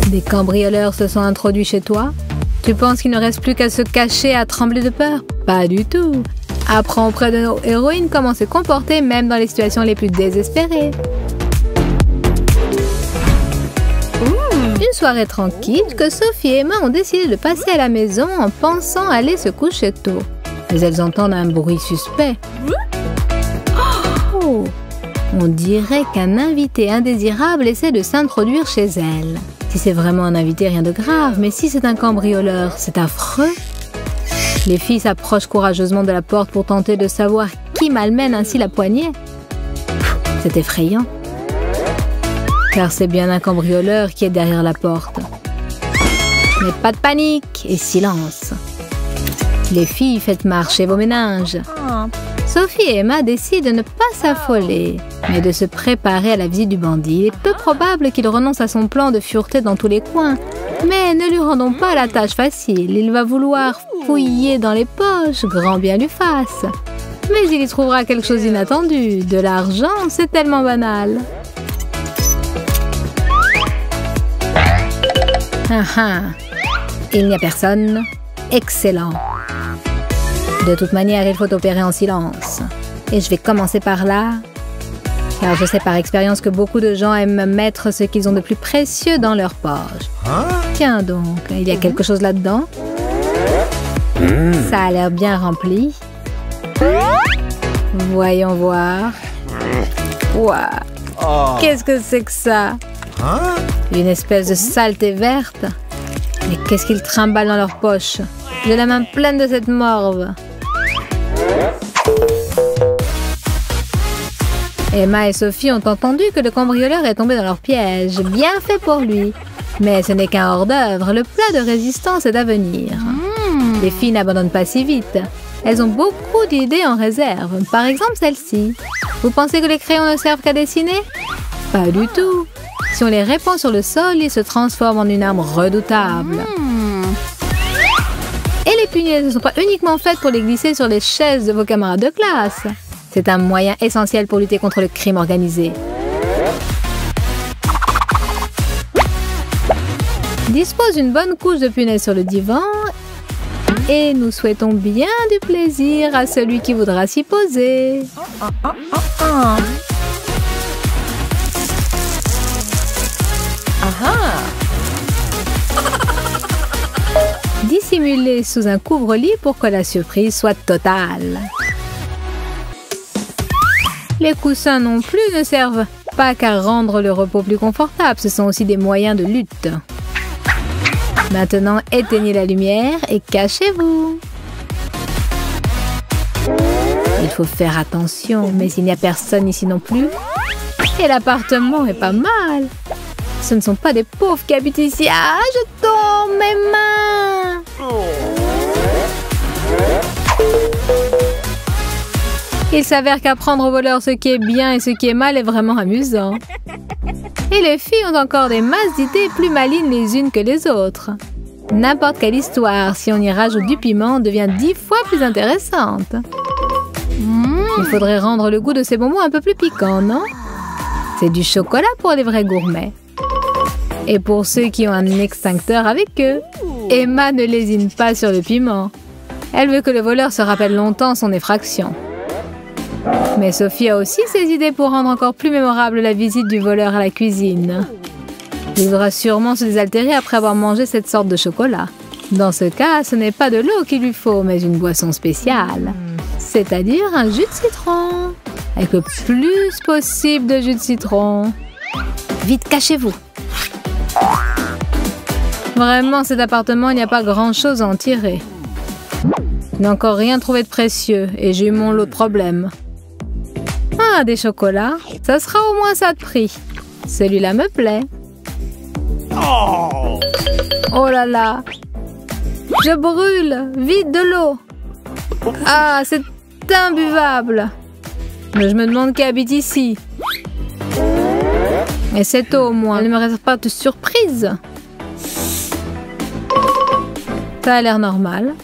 Des cambrioleurs se sont introduits chez toi? Tu penses qu'il ne reste plus qu'à se cacher, à trembler de peur? Pas du tout. Apprends auprès de nos héroïnes comment se comporter même dans les situations les plus désespérées. Une soirée tranquille que Sophie et Emma ont décidé de passer à la maison en pensant aller se coucher tôt. Mais elles entendent un bruit suspect. Oh! On dirait qu'un invité indésirable essaie de s'introduire chez elles. Si c'est vraiment un invité, rien de grave, mais si c'est un cambrioleur, c'est affreux. Les filles s'approchent courageusement de la porte pour tenter de savoir qui malmène ainsi la poignée. C'est effrayant. Car c'est bien un cambrioleur qui est derrière la porte. Mais pas de panique et silence. Les filles, faites marcher vos méninges. Sophie et Emma décident de ne pas s'affoler, mais de se préparer à la visite du bandit. Il est peu probable qu'il renonce à son plan de fureté dans tous les coins. Mais ne lui rendons pas la tâche facile. Il va vouloir fouiller dans les poches, grand bien lui fasse. Mais il y trouvera quelque chose d'inattendu. De l'argent, c'est tellement banal. Il n'y a personne. Excellent. De toute manière, il faut opérer en silence. Et je vais commencer par là. Car je sais par expérience que beaucoup de gens aiment mettre ce qu'ils ont de plus précieux dans leur poche. Tiens donc, il y a quelque chose là-dedans. Ça a l'air bien rempli. Voyons voir. Wow. Qu'est-ce que c'est que ça? Une espèce de saleté verte. Mais qu'est-ce qu'ils trimballent dans leur poche? J'ai la main pleine de cette morve. Emma et Sophie ont entendu que le cambrioleur est tombé dans leur piège. Bien fait pour lui. Mais ce n'est qu'un hors-d'œuvre. Le plat de résistance est à venir. Les filles n'abandonnent pas si vite. Elles ont beaucoup d'idées en réserve. Par exemple, celle-ci. Vous pensez que les crayons ne servent qu'à dessiner? Pas du tout. Si on les répand sur le sol, ils se transforment en une arme redoutable. Et les punaises ne sont pas uniquement faites pour les glisser sur les chaises de vos camarades de classe. C'est un moyen essentiel pour lutter contre le crime organisé. Dispose une bonne couche de punaises sur le divan et nous souhaitons bien du plaisir à celui qui voudra s'y poser. Dissimulez sous un couvre-lit pour que la surprise soit totale. Les coussins non plus ne servent pas qu'à rendre le repos plus confortable, ce sont aussi des moyens de lutte. Maintenant, éteignez la lumière et cachez-vous. Il faut faire attention, mais il n'y a personne ici non plus. Et l'appartement est pas mal. Ce ne sont pas des pauvres qui habitent ici. Ah, je tombe, mes mains! Il s'avère qu'apprendre aux voleurs ce qui est bien et ce qui est mal est vraiment amusant. Et les filles ont encore des masses d'idées plus malines les unes que les autres. N'importe quelle histoire, si on y rajoute du piment, devient 10 fois plus intéressante. Il faudrait rendre le goût de ces bonbons un peu plus piquant, non? C'est du chocolat pour les vrais gourmets. Et pour ceux qui ont un extincteur avec eux, Emma ne lésine pas sur le piment. Elle veut que le voleur se rappelle longtemps son effraction. Mais Sophie a aussi ses idées pour rendre encore plus mémorable la visite du voleur à la cuisine. Il voudra sûrement se désaltérer après avoir mangé cette sorte de chocolat. Dans ce cas, ce n'est pas de l'eau qu'il lui faut, mais une boisson spéciale. C'est-à-dire un jus de citron. Avec le plus possible de jus de citron. Vite, cachez-vous. Vraiment, cet appartement, il n'y a pas grand-chose à en tirer. Je n'ai encore rien trouvé de précieux et j'ai eu mon lot de problèmes. Ah, des chocolats. Ça sera au moins ça de prix. Celui-là me plaît. Oh là là. Je brûle. Vite de l'eau. Ah, c'est imbuvable. Mais je me demande qui habite ici. Et cette eau, au moins, elle ne me réserve pas de surprise. Ça a l'air normal.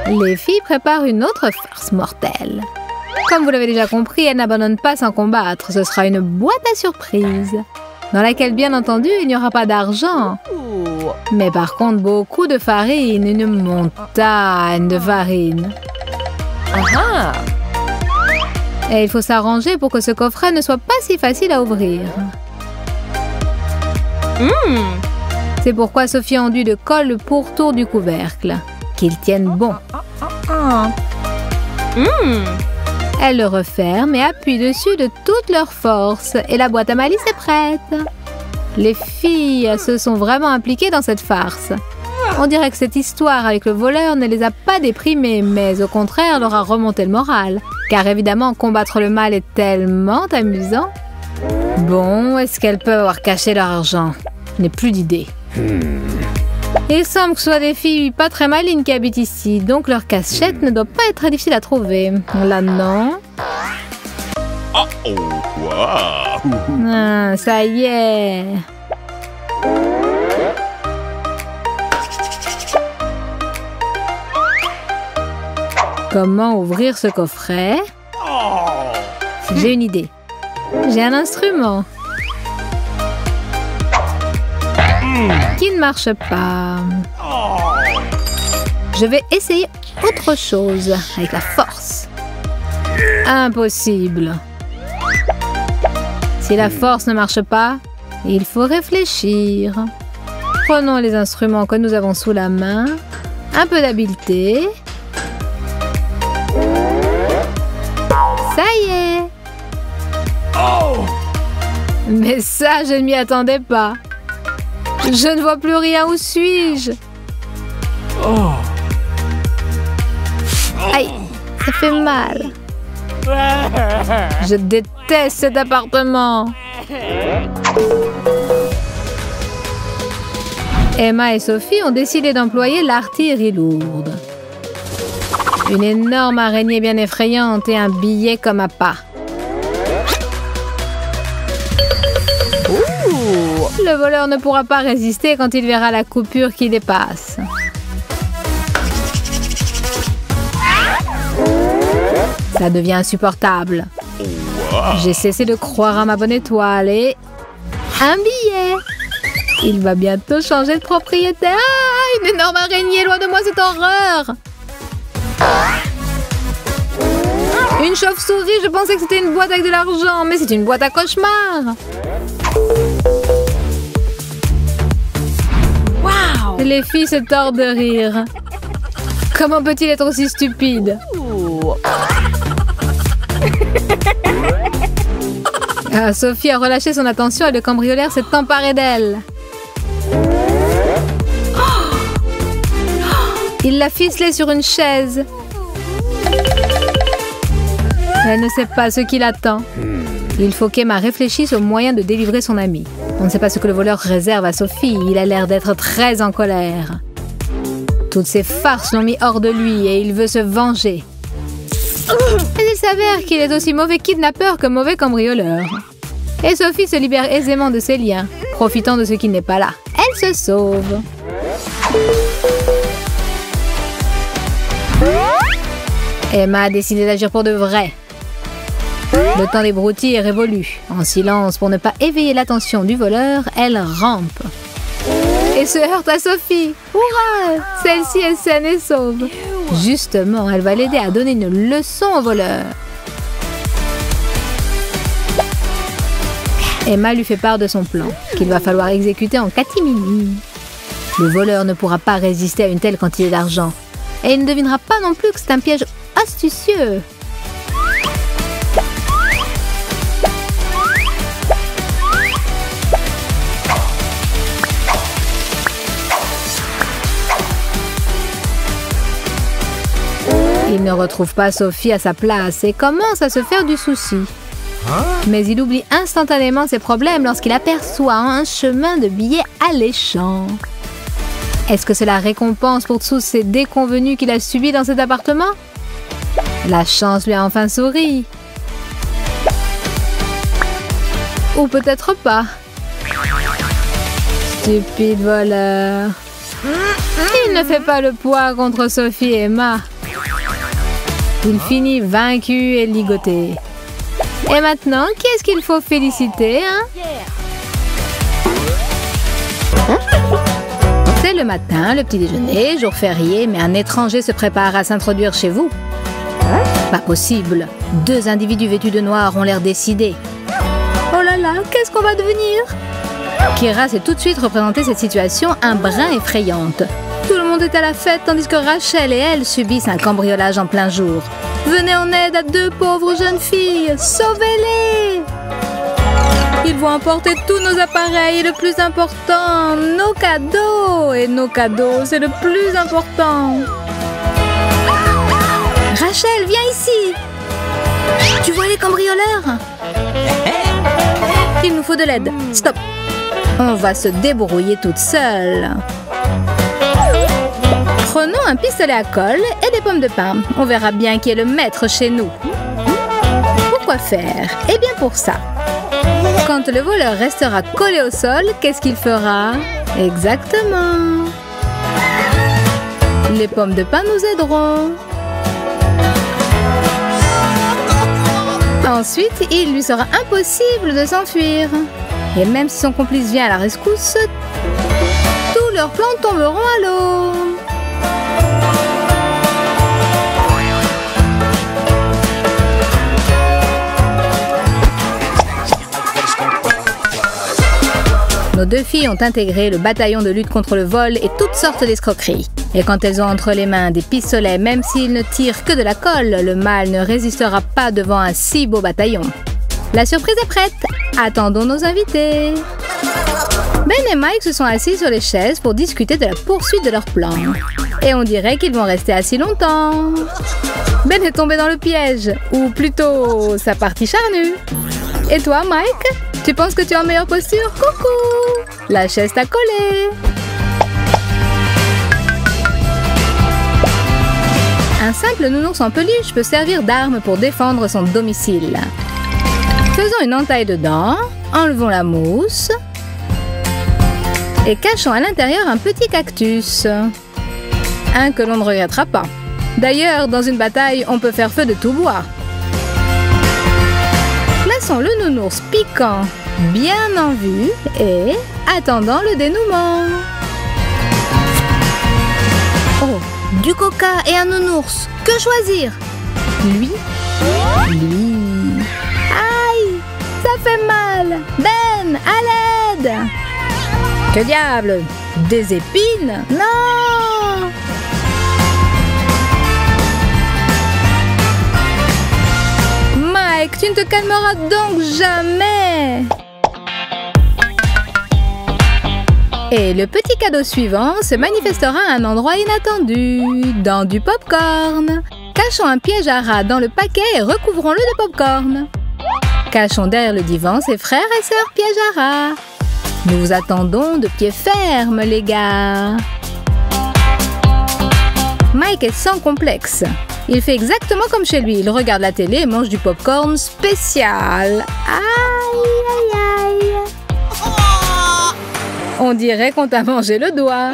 Les filles préparent une autre farce mortelle. Comme vous l'avez déjà compris, elles n'abandonnent pas sans combattre. Ce sera une boîte à surprise, dans laquelle, bien entendu, il n'y aura pas d'argent. Mais par contre, beaucoup de farine, une montagne de farine. Et il faut s'arranger pour que ce coffret ne soit pas si facile à ouvrir. C'est pourquoi Sophie enduit de colle le pourtour du couvercle, qu'il tienne bon. Elle le referme et appuie dessus de toute leur force, et la boîte à malice est prête. Les filles se sont vraiment impliquées dans cette farce. On dirait que cette histoire avec le voleur ne les a pas déprimées, mais au contraire leur a remonté le moral. Car évidemment, combattre le mal est tellement amusant. Bon, est-ce qu'elles peuvent avoir caché leur argent? Je n'ai plus d'idée. Il semble que ce soit des filles pas très malines qui habitent ici, donc leur cachette ne doit pas être très difficile à trouver. Là, non. Ah, ça y est. Comment ouvrir ce coffret? J'ai une idée. J'ai un instrument qui ne marche pas. Je vais essayer autre chose avec la force. Impossible. Si la force ne marche pas, il faut réfléchir. Prenons les instruments que nous avons sous la main. Un peu d'habileté. Ça y est. Mais ça, je ne m'y attendais pas. Je ne vois plus rien. Où suis-je? Aïe, ça fait mal. Je déteste cet appartement. Emma et Sophie ont décidé d'employer l'artillerie lourde. Une énorme araignée bien effrayante et un billet comme appât. Le voleur ne pourra pas résister quand il verra la coupure qui dépasse. Ça devient insupportable. J'ai cessé de croire à ma bonne étoile et... un billet! Il va bientôt changer de propriétaire. Ah, une énorme araignée, loin de moi cette horreur! Une chauve-souris, je pensais que c'était une boîte avec de l'argent, mais c'est une boîte à cauchemar. Wow. Les filles se tordent de rire. Comment peut-il être aussi stupide? Sophie a relâché son attention et le cambrioleur s'est emparé d'elle. Il l'a ficelée sur une chaise. Elle ne sait pas ce qui l'attend. Il faut qu'Emma réfléchisse au moyen de délivrer son amie. On ne sait pas ce que le voleur réserve à Sophie. Il a l'air d'être très en colère. Toutes ces farces l'ont mis hors de lui et il veut se venger. Mais il s'avère qu'il est aussi mauvais kidnappeur que mauvais cambrioleur. Et Sophie se libère aisément de ses liens, profitant de ce qui n'est pas là. Elle se sauve. Emma a décidé d'agir pour de vrai. Le temps des broutilles est révolu. En silence, pour ne pas éveiller l'attention du voleur, elle rampe. Et se heurte à Sophie. Hurrah! Celle-ci est saine et sauve. Justement, elle va l'aider à donner une leçon au voleur. Emma lui fait part de son plan, qu'il va falloir exécuter en catimini. Le voleur ne pourra pas résister à une telle quantité d'argent. Et il ne devinera pas non plus que c'est un piège astucieux. Il ne retrouve pas Sophie à sa place et commence à se faire du souci. Mais il oublie instantanément ses problèmes lorsqu'il aperçoit un chemin de billets alléchants. Est-ce que c'est la récompense pour tous ces déconvenus qu'il a subis dans cet appartement? La chance lui a enfin souri. Ou peut-être pas. Stupide voleur. Il ne fait pas le poids contre Sophie et Emma. Il finit vaincu et ligoté. Et maintenant, qui est-ce qu'il faut féliciter, hein? C'est le matin, le petit déjeuner, jour férié, mais un étranger se prépare à s'introduire chez vous. Pas possible. 2 individus vêtus de noir ont l'air décidés. Oh là là, qu'est-ce qu'on va devenir? Kira s'est tout de suite représenté cette situation un brin effrayante. Tout le monde est à la fête tandis que Rachel et elle subissent un cambriolage en plein jour. Venez en aide à 2 pauvres jeunes filles. Sauvez-les! Ils vont emporter tous nos appareils et le plus important, nos cadeaux. Et nos cadeaux, c'est le plus important. Rachel, viens ici. Tu vois les cambrioleurs? Il nous faut de l'aide. Stop. On va se débrouiller toute seule. Prenons un pistolet à colle et des pommes de pin. On verra bien qui est le maître chez nous. Pourquoi faire? Eh bien pour ça. Quand le voleur restera collé au sol, qu'est-ce qu'il fera? Exactement. Les pommes de pin nous aideront. Ensuite, il lui sera impossible de s'enfuir. Et même si son complice vient à la rescousse, tous leurs plans tomberont à l'eau. Nos 2 filles ont intégré le bataillon de lutte contre le vol et toutes sortes d'escroqueries. Et quand elles ont entre les mains des pistolets, même s'ils ne tirent que de la colle, le mal ne résistera pas devant un si beau bataillon. La surprise est prête. Attendons nos invités. Ben et Mike se sont assis sur les chaises pour discuter de la poursuite de leur plan. Et on dirait qu'ils vont rester assis longtemps. Ben est tombé dans le piège, ou plutôt sa partie charnue. Et toi, Mike? Tu penses que tu es en meilleure posture? Coucou! La chaise t'a collé. Un simple nounours en peluche peut servir d'arme pour défendre son domicile. Faisons une entaille dedans, enlevons la mousse et cachons à l'intérieur un petit cactus. Un que l'on ne regrettera pas. D'ailleurs, dans une bataille, on peut faire feu de tout bois. Plaçons le nounours piquant bien en vue et attendant le dénouement. Oh, du coca et un nounours. Que choisir? Lui? Lui. Aïe! Ça fait mal! Ben, à l'aide! Que diable! Des épines? Non! Mike, tu ne te calmeras donc jamais! Et le petit cadeau suivant se manifestera à un endroit inattendu, dans du popcorn. Cachons un piège à rat dans le paquet et recouvrons-le de popcorn. Cachons derrière le divan ses frères et sœurs pièges à rat. Nous vous attendons de pied ferme, les gars. Mike est sans complexe. Il fait exactement comme chez lui. Il regarde la télé et mange du popcorn spécial. Aïe, aïe, aïe. On dirait qu'on t'a mangé le doigt.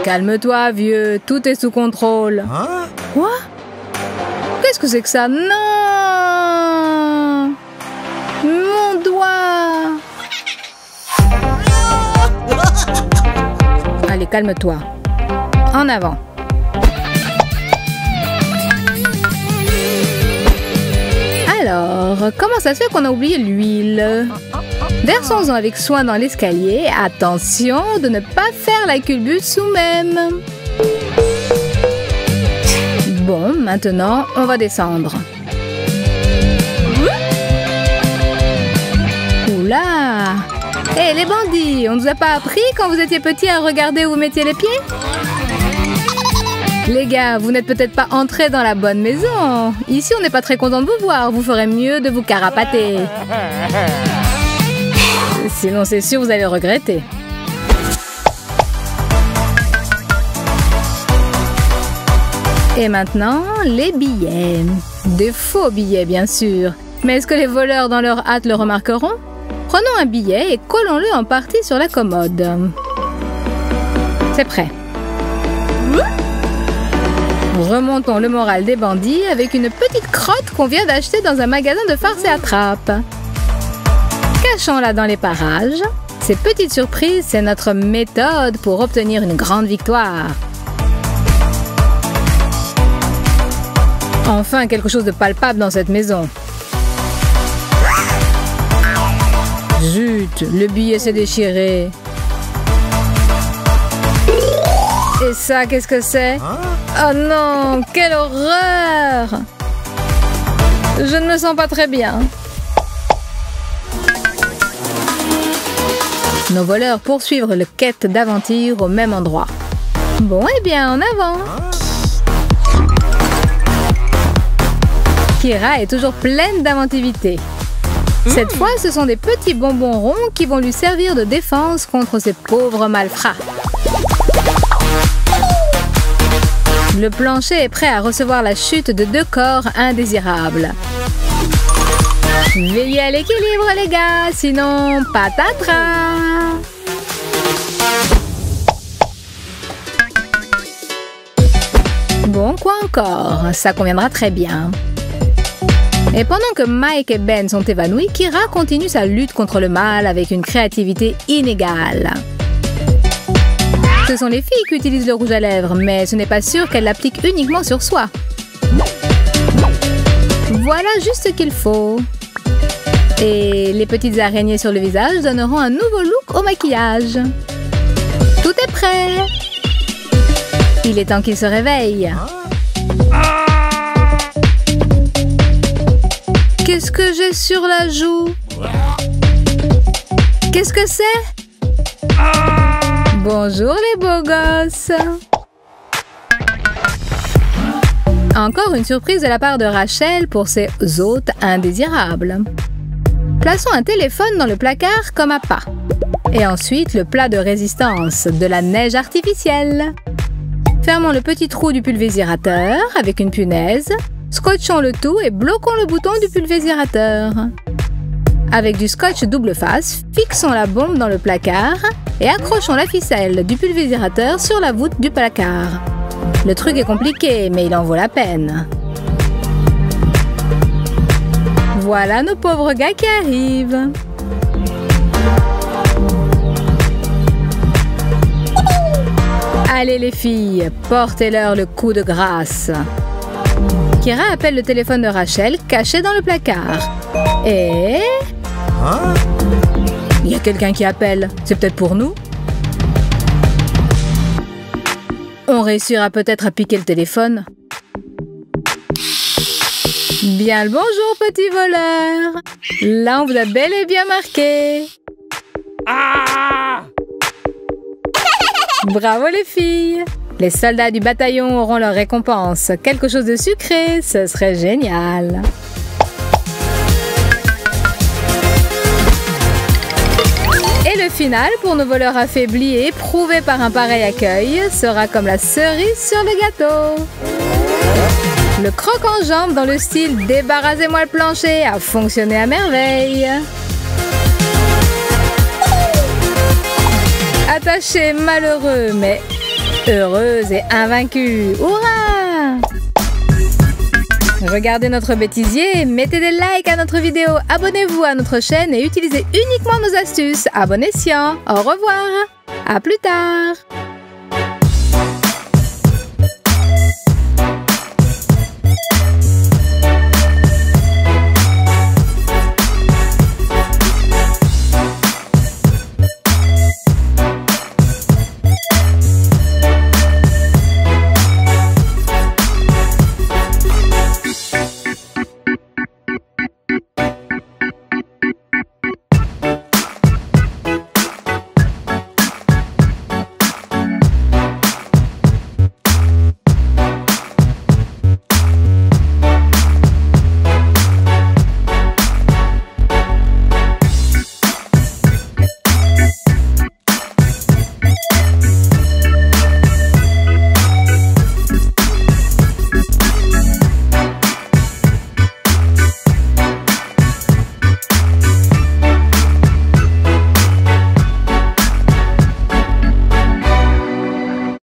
Calme-toi, vieux. Tout est sous contrôle. Hein? Quoi? Qu'est-ce que c'est que ça? Non! Mon doigt! Allez, calme-toi. En avant. Alors, comment ça se fait qu'on a oublié l'huile? Versons-en avec soin dans l'escalier. Attention de ne pas faire la culbute nous-mêmes. Bon, maintenant, on va descendre. Oula! Hé, les bandits, on ne vous a pas appris quand vous étiez petits à regarder où vous mettiez les pieds? Les gars, vous n'êtes peut-être pas entrés dans la bonne maison. Ici, on n'est pas très content de vous voir. Vous ferez mieux de vous carapater. Sinon, c'est sûr, vous allez regretter. Et maintenant, les billets. Des faux billets, bien sûr. Mais est-ce que les voleurs dans leur hâte le remarqueront? Prenons un billet et collons-le en partie sur la commode. C'est prêt. Remontons le moral des bandits avec une petite crotte qu'on vient d'acheter dans un magasin de farce et attrape. Cachons-la dans les parages. Ces petites surprises, c'est notre méthode pour obtenir une grande victoire. Enfin, quelque chose de palpable dans cette maison. Zut, le billet s'est déchiré. Et ça, qu'est-ce que c'est? Oh non, quelle horreur! Je ne me sens pas très bien. Nos voleurs poursuivent le quête d'aventure au même endroit. Bon, eh bien, en avant! Kira est toujours pleine d'inventivité. Cette fois, ce sont des petits bonbons ronds qui vont lui servir de défense contre ces pauvres malfrats. Le plancher est prêt à recevoir la chute de 2 corps indésirables. Veillez à l'équilibre, les gars, sinon patatras! Bon, quoi encore? Ça conviendra très bien. Et pendant que Mike et Ben sont évanouis, Kira continue sa lutte contre le mal avec une créativité inégale. Ce sont les filles qui utilisent le rouge à lèvres, mais ce n'est pas sûr qu'elles l'appliquent uniquement sur soi. Voilà juste ce qu'il faut. Et les petites araignées sur le visage donneront un nouveau look au maquillage. Tout est prêt. Il est temps qu'il se réveille. Qu'est-ce que j'ai sur la joue? Qu'est-ce que c'est? Bonjour les beaux gosses! Encore une surprise de la part de Rachel pour ses hôtes indésirables. Plaçons un téléphone dans le placard comme appât. Et ensuite le plat de résistance, de la neige artificielle. Fermons le petit trou du pulvérisateur avec une punaise. Scotchons le tout et bloquons le bouton du pulvérisateur. Avec du scotch double face, fixons la bombe dans le placard et accrochons la ficelle du pulvérisateur sur la voûte du placard. Le truc est compliqué, mais il en vaut la peine. Voilà nos pauvres gars qui arrivent. Allez les filles, portez-leur le coup de grâce. Kira appelle le téléphone de Rachel caché dans le placard. Et... il y a quelqu'un qui appelle. C'est peut-être pour nous? On réussira peut-être à piquer le téléphone. Bien le bonjour, petit voleur. Là, on vous a bel et bien marqué. Bravo les filles. Les soldats du bataillon auront leur récompense. Quelque chose de sucré, ce serait génial. Et le final, pour nos voleurs affaiblis et éprouvés par un pareil accueil, sera comme la cerise sur le gâteau. Le croc en jambe dans le style « Débarrassez-moi le plancher » a fonctionné à merveille. Attachés, malheureux, mais heureuse et invaincue. Hurrah! Regardez notre bêtisier, mettez des likes à notre vidéo, abonnez-vous à notre chaîne et utilisez uniquement nos astuces. À bon escient. Au revoir. À plus tard.